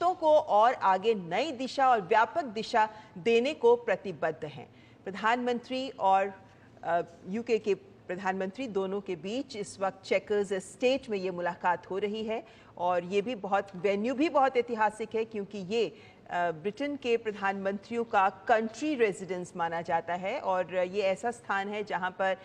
रिश्तों को और आगे नई दिशा और व्यापक दिशा देने को प्रतिबद्ध हैं। प्रधानमंत्री और यूके के प्रधानमंत्री दोनों के बीच इस वक्त चेकर्स एस्टेट में ये मुलाकात हो रही है और ये भी वेन्यू भी बहुत ऐतिहासिक है क्योंकि ये ब्रिटेन के प्रधानमंत्रियों का कंट्री रेजिडेंस माना जाता है और ये ऐसा स्थान है जहां पर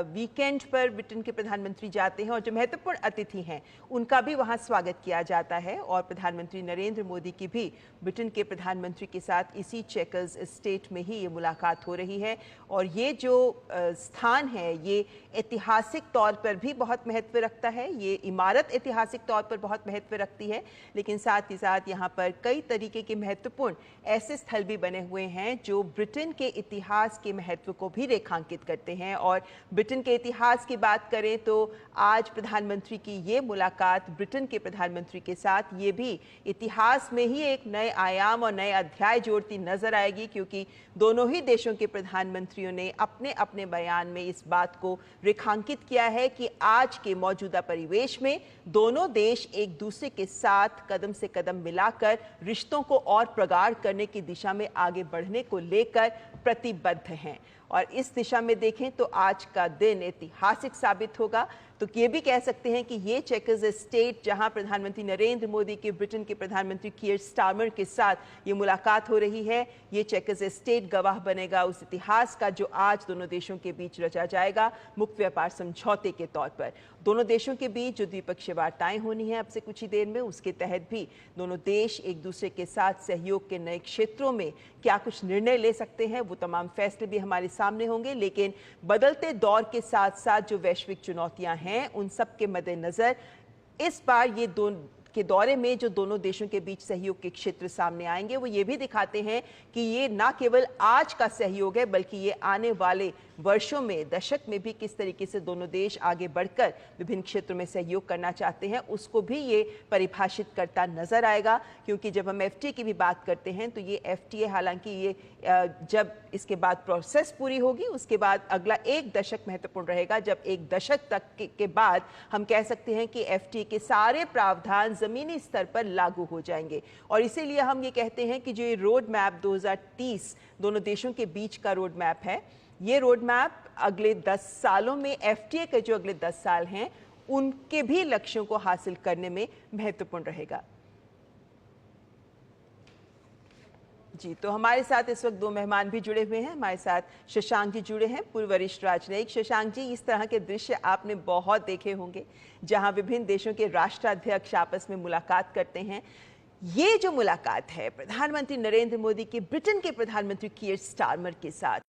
वीकेंड पर ब्रिटेन के प्रधानमंत्री जाते हैं और जो महत्वपूर्ण अतिथि हैं उनका भी वहां स्वागत किया जाता है। और प्रधानमंत्री नरेंद्र मोदी की भी ब्रिटेन के प्रधानमंत्री के साथ इसी चेकर्स एस्टेट में ही ये मुलाकात हो रही है। और ये जो स्थान है ये ऐतिहासिक तौर पर भी बहुत महत्व रखता है, ये इमारत ऐतिहासिक तौर पर बहुत महत्व रखती है, लेकिन साथ ही साथ यहाँ पर कई तरीके के महत्वपूर्ण ऐसे स्थल भी बने हुए हैं जो ब्रिटेन के इतिहास के महत्व को भी रेखांकित करते हैं। और ब्रिटेन के इतिहास की बात करें तो आज प्रधानमंत्री की ये मुलाकात ब्रिटेन के प्रधानमंत्री के साथ ये भी इतिहास में ही एक नए आयाम और नए अध्याय जोड़ती नजर आएगी क्योंकि दोनों ही देशों के प्रधानमंत्रियों ने अपने अपने बयान में इस बात को रेखांकित किया है कि आज के मौजूदा परिवेश में दोनों देश एक दूसरे के साथ कदम से कदम मिलाकर रिश्तों को और प्रगाढ़ करने की दिशा में आगे बढ़ने को लेकर प्रतिबद्ध हैं। और इस दिशा में देखें तो आज का दिन ऐतिहासिक साबित होगा। तो ये भी कह सकते हैं कि ये चेकर्स एस्टेट जहां प्रधानमंत्री नरेंद्र मोदी के ब्रिटेन के प्रधानमंत्री कीयर स्टारमर के साथ ये मुलाकात हो रही है, ये चेकर्स एस्टेट गवाह बनेगा उस इतिहास का जो आज दोनों देशों के बीच रचा जाएगा मुक्त व्यापार समझौते के तौर पर। दोनों देशों के बीच जो द्विपक्षीय वार्ताएं होनी है अब से कुछ ही देर में, उसके तहत भी दोनों देश एक दूसरे के साथ सहयोग के नए क्षेत्रों में क्या कुछ निर्णय ले सकते हैं, वो तमाम फैसले भी हमारे सामने होंगे। लेकिन बदलते दौर के साथ साथ जो वैश्विक चुनौतियां हैं उन सब के मद्देनजर इस बार ये के दौरे में जो दोनों देशों के बीच सहयोग के क्षेत्र सामने आएंगे वो ये भी दिखाते हैं कि ये ना केवल आज का सहयोग है बल्कि ये आने वाले वर्षों में, दशक में भी किस तरीके से दोनों देश आगे बढ़कर विभिन्न क्षेत्रों में सहयोग करना चाहते हैं उसको भी ये परिभाषित करता नजर आएगा। क्योंकि जब हम एफटीए की भी बात करते हैं तो ये एफटीए हालांकि ये जब इसके बाद प्रोसेस पूरी होगी उसके बाद अगला एक दशक महत्वपूर्ण रहेगा, जब एक दशक तक के बाद हम कह सकते हैं कि एफटीए के सारे प्रावधान जमीनी स्तर पर लागू हो जाएंगे। और इसीलिए हम ये कहते हैं कि जो ये रोड मैप 2030 दोनों देशों के बीच का रोड मैप है, ये रोड मैप अगले 10 सालों में एफटीए के जो अगले 10 साल हैं उनके भी लक्ष्यों को हासिल करने में महत्वपूर्ण रहेगा। जी, तो हमारे साथ इस वक्त दो मेहमान भी जुड़े हुए हैं। हमारे साथ शशांक जी जुड़े हैं, पूर्व वरिष्ठ राजनयिक। शशांक जी, इस तरह के दृश्य आपने बहुत देखे होंगे जहां विभिन्न देशों के राष्ट्राध्यक्ष आपस में मुलाकात करते हैं। ये जो मुलाकात है प्रधानमंत्री नरेंद्र मोदी के ब्रिटेन के प्रधानमंत्री कीयर स्टारमर के साथ,